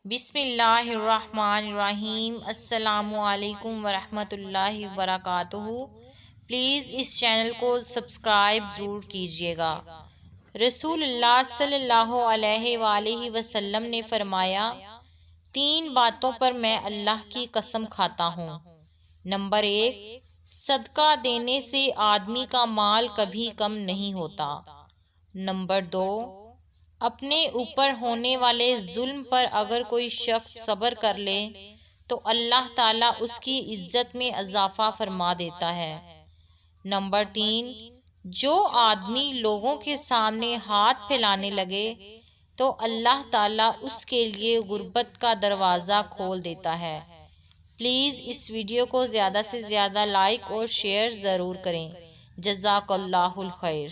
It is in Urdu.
بسم اللہ الرحمن الرحیم۔ السلام علیکم ورحمۃ اللہ وبرکاتہ۔ پلیز اس چینل کو سبسکرائب ضرور کیجیے گا۔ رسول اللہ صلی اللہ علیہ وآلہ وسلم نے فرمایا، 3 باتوں پر میں اللہ کی قسم کھاتا ہوں۔ نمبر 1، صدقہ دینے سے آدمی کا مال کبھی کم نہیں ہوتا۔ نمبر 2، اپنے اوپر ہونے والے ظلم پر اگر کوئی شخص صبر کر لے تو اللہ تعالیٰ اس کی عزت میں اضافہ فرما دیتا ہے۔ نمبر 3، جو آدمی لوگوں کے سامنے ہاتھ پھیلانے لگے تو اللہ تعالیٰ اس کے لیے غربت کا دروازہ کھول دیتا ہے۔ پلیز اس ویڈیو کو زیادہ سے زیادہ لائک اور شیئر ضرور کریں۔ جزاک اللہ الخیر۔